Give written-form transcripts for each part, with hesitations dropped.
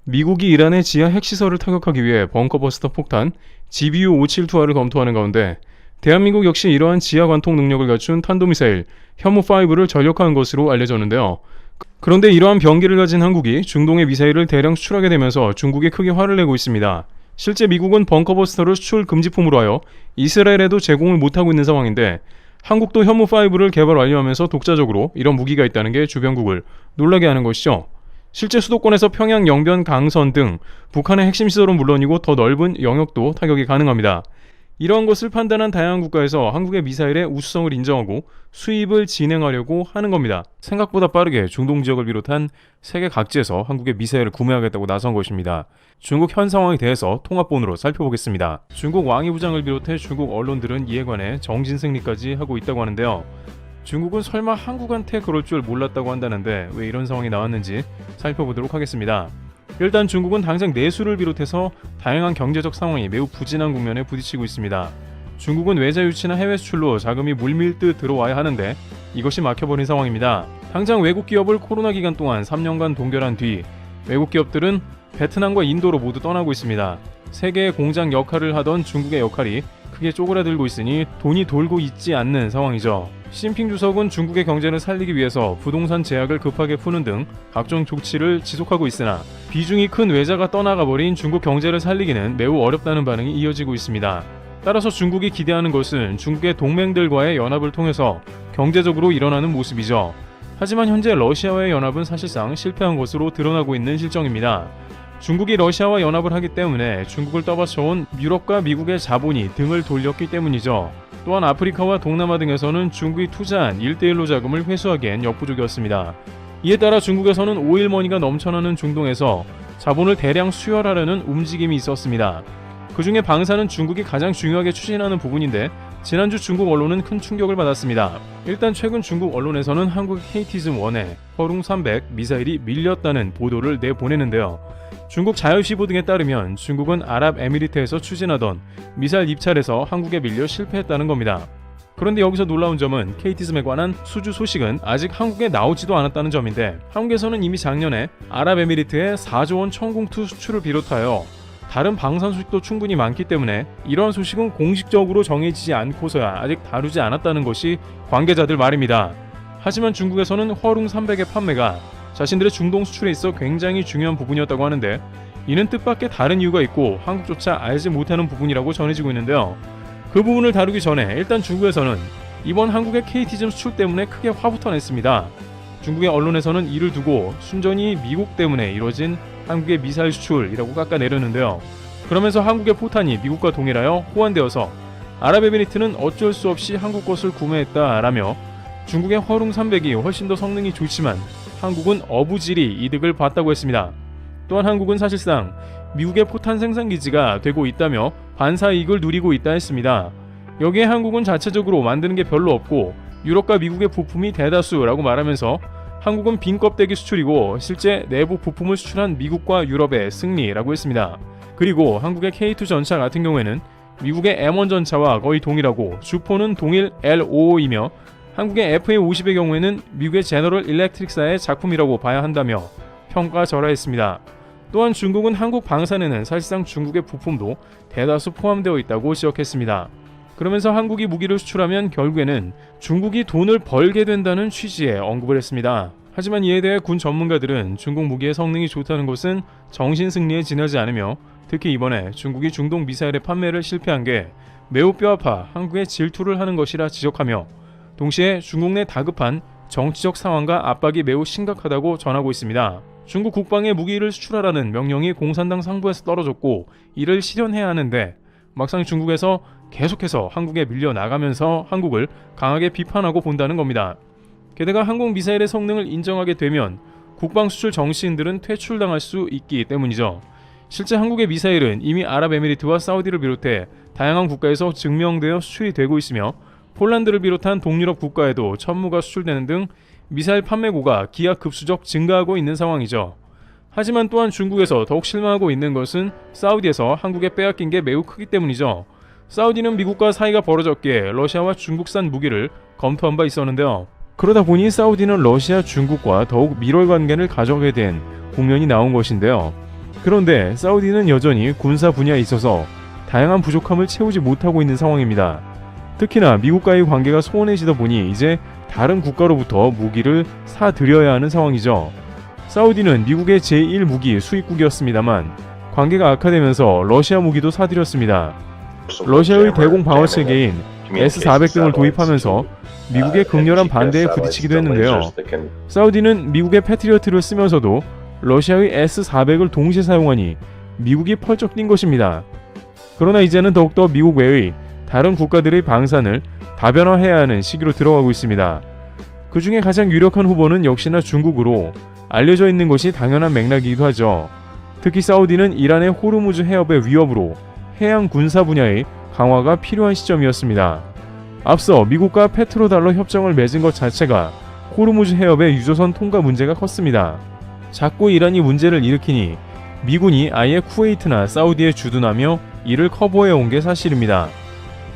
미국이 이란의 지하 핵시설을 타격하기 위해 벙커버스터 폭탄 GBU-572를 검토하는 가운데 대한민국 역시 이러한 지하 관통 능력을 갖춘 탄도미사일 현무5를 전력화한 것으로 알려졌는데요. 그런데 이러한 병기를 가진 한국이 중동에 미사일을 대량 수출하게 되면서 중국이 크게 화를 내고 있습니다. 실제 미국은 벙커버스터를 수출 금지품으로 하여 이스라엘에도 제공을 못하고 있는 상황인데 한국도 현무5를 개발 완료하면서 독자적으로 이런 무기가 있다는 게 주변국을 놀라게 하는 것이죠. 실제 수도권에서 평양 영변 강선 등 북한의 핵심 시설은 물론이고 더 넓은 영역도 타격이 가능합니다. 이러한 것을 판단한 다양한 국가에서 한국의 미사일의 우수성을 인정하고 수입을 진행하려고 하는 겁니다. 생각보다 빠르게 중동 지역을 비롯한 세계 각지에서 한국의 미사일을 구매하겠다고 나선 것입니다. 중국 현 상황에 대해서 통합본으로 살펴보겠습니다. 중국 왕이부장을 비롯해 중국 언론들은 이에 관해 정진승리까지 하고 있다고 하는데요. 중국은 설마 한국한테 그럴 줄 몰랐다고 한다는데 왜 이런 상황이 나왔는지 살펴보도록 하겠습니다. 일단 중국은 당장 내수를 비롯해서 다양한 경제적 상황이 매우 부진한 국면에 부딪히고 있습니다. 중국은 외자 유치나 해외 수출로 자금이 물밀듯 들어와야 하는데 이것이 막혀버린 상황입니다. 당장 외국 기업을 코로나 기간 동안 3년간 동결한 뒤 외국 기업들은 베트남과 인도로 모두 떠나고 있습니다. 세계의 공장 역할을 하던 중국의 역할이 크게 쪼그라들고 있으니 돈이 돌고 있지 않는 상황이죠. 시진핑 주석은 중국의 경제를 살리기 위해서 부동산 제약을 급하게 푸는 등 각종 조치를 지속하고 있으나 비중이 큰 외자가 떠나가버린 중국 경제를 살리기는 매우 어렵다는 반응이 이어지고 있습니다. 따라서 중국이 기대하는 것은 중국의 동맹들과의 연합을 통해서 경제적으로 일어나는 모습이죠. 하지만 현재 러시아와의 연합은 사실상 실패한 것으로 드러나고 있는 실정입니다. 중국이 러시아와 연합을 하기 때문에 중국을 떠받쳐온 유럽과 미국의 자본이 등을 돌렸기 때문이죠. 또한 아프리카와 동남아 등에서는 중국이 투자한 1대1로 자금을 회수하기엔 역부족이었습니다. 이에 따라 중국에서는 오일머니가 넘쳐나는 중동에서 자본을 대량 수혈하려는 움직임이 있었습니다. 그 중에 방사는 중국이 가장 중요하게 추진하는 부분인데 지난주 중국 언론은 큰 충격을 받았습니다. 일단 최근 중국 언론에서는 한국 KT즘-1에 허룽 300 미사일이 밀렸다는 보도를 내보내는데요. 중국 자유시보 등에 따르면 중국은 아랍에미리트에서 추진하던 미사일 입찰에서 한국에 밀려 실패했다는 겁니다. 그런데 여기서 놀라운 점은 KT즘에 관한 수주 소식은 아직 한국에 나오지도 않았다는 점인데 한국에서는 이미 작년에 아랍에미리트에 4조 원 천공투 수출을 비롯하여 다른 방산 소식도 충분히 많기 때문에 이러한 소식은 공식적으로 정해지지 않고서야 아직 다루지 않았다는 것이 관계자들 말입니다. 하지만 중국에서는 허룽 300의 판매가 자신들의 중동 수출에 있어 굉장히 중요한 부분이었다고 하는데 이는 뜻밖의 다른 이유가 있고 한국조차 알지 못하는 부분이라고 전해지고 있는데요. 그 부분을 다루기 전에 일단 중국에서는 이번 한국의 KT즘 수출 때문에 크게 화부터 냈습니다. 중국의 언론에서는 이를 두고 순전히 미국 때문에 이뤄진 한국의 미사일 수출이라고 깎아내렸는데요. 그러면서 한국의 포탄이 미국과 동일하여 호환되어서 아랍에미리트는 어쩔 수 없이 한국 것을 구매했다라며 중국의 허룽 300이 훨씬 더 성능이 좋지만 한국은 어부질이 이득을 봤다고 했습니다. 또한 한국은 사실상 미국의 포탄 생산기지가 되고 있다며 반사 이익을 누리고 있다 했습니다. 여기에 한국은 자체적으로 만드는 게 별로 없고 유럽과 미국의 부품이 대다수라고 말하면서 한국은 빈 껍데기 수출이고 실제 내부 부품을 수출한 미국과 유럽의 승리라고 했습니다. 그리고 한국의 K2 전차 같은 경우에는 미국의 M1 전차와 거의 동일하고 주포는 동일 L55이며 한국의 FA50의 경우에는 미국의 제너럴 일렉트릭사의 작품이라고 봐야 한다며 평가절하했습니다. 또한 중국은 한국 방산에는 사실상 중국의 부품도 대다수 포함되어 있다고 지적했습니다. 그러면서 한국이 무기를 수출하면 결국에는 중국이 돈을 벌게 된다는 취지의 언급을 했습니다. 하지만 이에 대해 군 전문가들은 중국 무기의 성능이 좋다는 것은 정신승리에 지나지 않으며 특히 이번에 중국이 중동 미사일의 판매를 실패한 게 매우 뼈아파 한국에 질투를 하는 것이라 지적하며 동시에 중국 내 다급한 정치적 상황과 압박이 매우 심각하다고 전하고 있습니다. 중국 국방에 무기를 수출하라는 명령이 공산당 상부에서 떨어졌고 이를 실현해야 하는데 막상 중국에서 계속해서 한국에 밀려나가면서 한국을 강하게 비판하고 본다는 겁니다. 게다가 항공미사일의 성능을 인정하게 되면 국방 수출 정치인들은 퇴출당할 수 있기 때문이죠. 실제 한국의 미사일은 이미 아랍에미리트와 사우디를 비롯해 다양한 국가에서 증명되어 수출이 되고 있으며 폴란드를 비롯한 동유럽 국가에도 천무가 수출되는 등 미사일 판매고가 기하급수적 증가하고 있는 상황이죠. 하지만 또한 중국에서 더욱 실망하고 있는 것은 사우디에서 한국에 빼앗긴 게 매우 크기 때문이죠. 사우디는 미국과 사이가 벌어졌기에 러시아와 중국산 무기를 검토한 바 있었는데요. 그러다 보니 사우디는 러시아, 중국과 더욱 밀월 관계를 가져가게 된 국면이 나온 것인데요. 그런데 사우디는 여전히 군사 분야에 있어서 다양한 부족함을 채우지 못하고 있는 상황입니다. 특히나 미국과의 관계가 소원해지다 보니 이제 다른 국가로부터 무기를 사들여야 하는 상황이죠. 사우디는 미국의 제1무기 수입국이었습니다만 관계가 악화되면서 러시아 무기도 사들였습니다. 러시아의 대공 방어 체계인 S-400 등을 도입하면서 미국의 극렬한 반대에 부딪히기도 했는데요. 사우디는 미국의 패트리어트를 쓰면서도 러시아의 S-400을 동시에 사용하니 미국이 펄쩍 뛴 것입니다. 그러나 이제는 더욱더 미국 외의 다른 국가들의 방산을 다변화해야 하는 시기로 들어가고 있습니다. 그 중에 가장 유력한 후보는 역시나 중국으로 알려져 있는 것이 당연한 맥락이기도 하죠. 특히 사우디는 이란의 호르무즈 해협의 위협으로 해양 군사 분야의 강화가 필요한 시점이었습니다. 앞서 미국과 페트로달러 협정을 맺은 것 자체가 호르무즈 해협의 유조선 통과 문제가 컸습니다. 자꾸 이란이 문제를 일으키니 미군이 아예 쿠웨이트나 사우디에 주둔하며 이를 커버해온 게 사실입니다.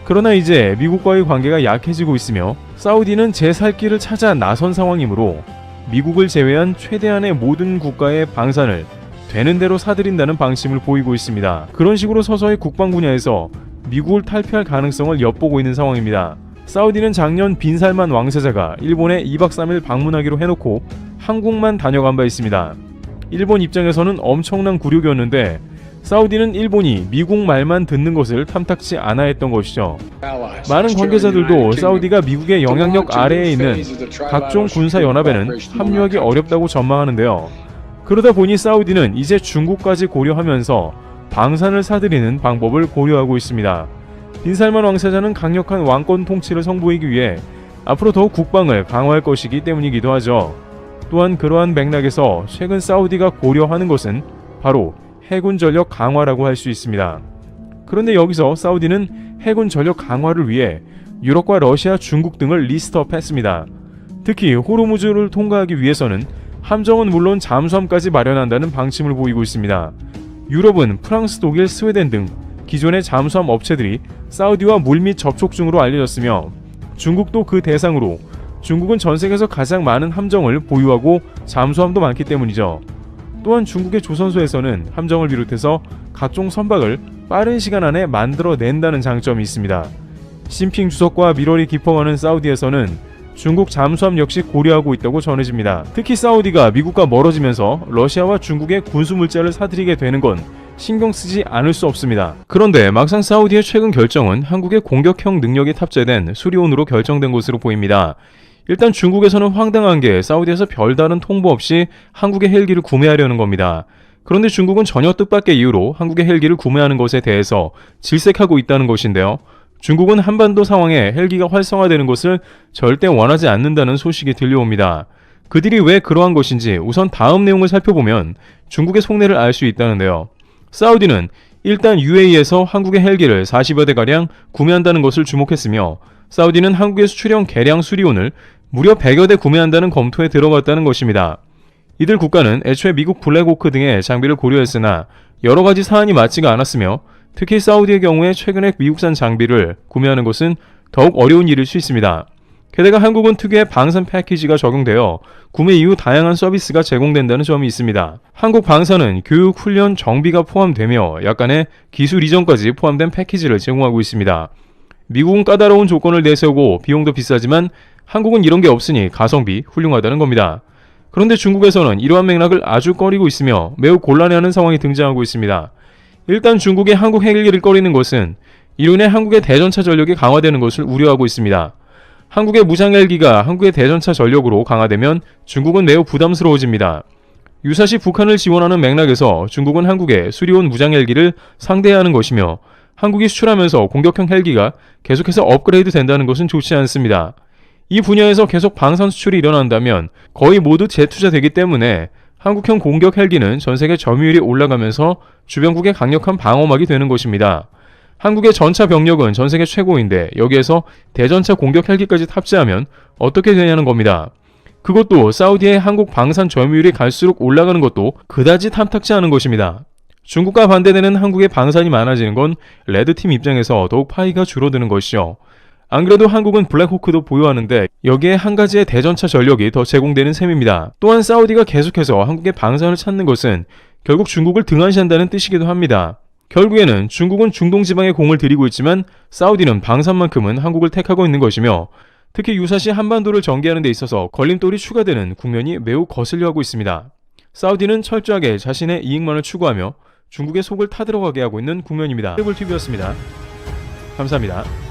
그러나 이제 미국과의 관계가 약해지고 있으며 사우디는 제 살 길을 찾아 나선 상황이므로 미국을 제외한 최대한의 모든 국가의 방산을 되는 대로 사들인다는 방침을 보이고 있습니다. 그런 식으로 서서히 국방 분야에서 미국을 탈피할 가능성을 엿보고 있는 상황입니다. 사우디는 작년 빈살만 왕세자가 일본에 2박 3일 방문하기로 해놓고 한국만 다녀간 바 있습니다. 일본 입장에서는 엄청난 굴욕이었는데 사우디는 일본이 미국 말만 듣는 것을 탐탁치 않아 했던 것이죠. 많은 관계자들도 사우디가 미국의 영향력 아래에 있는 각종 군사연합에는 합류하기 어렵다고 전망하는데요. 그러다 보니 사우디는 이제 중국까지 고려하면서 방산을 사들이는 방법을 고려하고 있습니다. 빈살만 왕세자는 강력한 왕권 통치를 선보이기 위해 앞으로 더욱 국방을 강화할 것이기 때문이기도 하죠. 또한 그러한 맥락에서 최근 사우디가 고려하는 것은 바로 해군 전력 강화라고 할 수 있습니다. 그런데 여기서 사우디는 해군 전력 강화를 위해 유럽과 러시아, 중국 등을 리스트업했습니다. 특히 호르무즈를 통과하기 위해서는 함정은 물론 잠수함까지 마련한다는 방침을 보이고 있습니다. 유럽은 프랑스, 독일, 스웨덴 등 기존의 잠수함 업체들이 사우디와 물밑 접촉 중으로 알려졌으며 중국도 그 대상으로 중국은 전 세계에서 가장 많은 함정을 보유하고 잠수함도 많기 때문이죠. 또한 중국의 조선소에서는 함정을 비롯해서 각종 선박을 빠른 시간 안에 만들어낸다는 장점이 있습니다. 시진핑 주석과 밀월이 깊어가는 사우디에서는 중국 잠수함 역시 고려하고 있다고 전해집니다. 특히 사우디가 미국과 멀어지면서 러시아와 중국의 군수물자를 사들이게 되는 건 신경 쓰지 않을 수 없습니다. 그런데 막상 사우디의 최근 결정은 한국의 공격형 능력이 탑재된 수리온으로 결정된 것으로 보입니다. 일단 중국에서는 황당한 게 사우디에서 별다른 통보 없이 한국의 헬기를 구매하려는 겁니다. 그런데 중국은 전혀 뜻밖의 이유로 한국의 헬기를 구매하는 것에 대해서 질색하고 있다는 것인데요. 중국은 한반도 상황에 헬기가 활성화되는 것을 절대 원하지 않는다는 소식이 들려옵니다. 그들이 왜 그러한 것인지 우선 다음 내용을 살펴보면 중국의 속내를 알 수 있다는데요. 사우디는 일단 UAE에서 한국의 헬기를 40여 대가량 구매한다는 것을 주목했으며 사우디는 한국의 수출형 개량 수리온을 무려 100여 대 구매한다는 검토에 들어갔다는 것입니다. 이들 국가는 애초에 미국 블랙호크 등의 장비를 고려했으나 여러 가지 사안이 맞지가 않았으며 특히 사우디의 경우에 최근에 미국산 장비를 구매하는 것은 더욱 어려운 일일 수 있습니다. 게다가 한국은 특유의 방산 패키지가 적용되어 구매 이후 다양한 서비스가 제공된다는 점이 있습니다. 한국 방산은 교육, 훈련, 정비가 포함되며 약간의 기술 이전까지 포함된 패키지를 제공하고 있습니다. 미국은 까다로운 조건을 내세우고 비용도 비싸지만 한국은 이런 게 없으니 가성비 훌륭하다는 겁니다. 그런데 중국에서는 이러한 맥락을 아주 꺼리고 있으며 매우 곤란해하는 상황이 등장하고 있습니다. 일단 중국이 한국 헬기를 꺼리는 것은 이로 인해 한국의 대전차 전력이 강화되는 것을 우려하고 있습니다. 한국의 무장 헬기가 한국의 대전차 전력으로 강화되면 중국은 매우 부담스러워집니다. 유사시 북한을 지원하는 맥락에서 중국은 한국의 수리온 무장 헬기를 상대해야 하는 것이며 한국이 수출하면서 공격형 헬기가 계속해서 업그레이드 된다는 것은 좋지 않습니다. 이 분야에서 계속 방산 수출이 일어난다면 거의 모두 재투자되기 때문에 한국형 공격 헬기는 전세계 점유율이 올라가면서 주변국의 강력한 방어막이 되는 것입니다. 한국의 전차 병력은 전세계 최고인데 여기에서 대전차 공격 헬기까지 탑재하면 어떻게 되냐는 겁니다. 그것도 사우디의 한국 방산 점유율이 갈수록 올라가는 것도 그다지 탐탁지 않은 것입니다. 중국과 반대되는 한국의 방산이 많아지는 건 레드팀 입장에서 더욱 파이가 줄어드는 것이죠. 안 그래도 한국은 블랙호크도 보유하는데 여기에 한 가지의 대전차 전력이 더 제공되는 셈입니다. 또한 사우디가 계속해서 한국의 방산을 찾는 것은 결국 중국을 등한시한다는 뜻이기도 합니다. 결국에는 중국은 중동 지방에 공을 들이고 있지만 사우디는 방산만큼은 한국을 택하고 있는 것이며 특히 유사시 한반도를 전개하는 데 있어서 걸림돌이 추가되는 국면이 매우 거슬려하고 있습니다. 사우디는 철저하게 자신의 이익만을 추구하며 중국의 속을 타들어가게 하고 있는 국면입니다. TV였습니다. 감사합니다.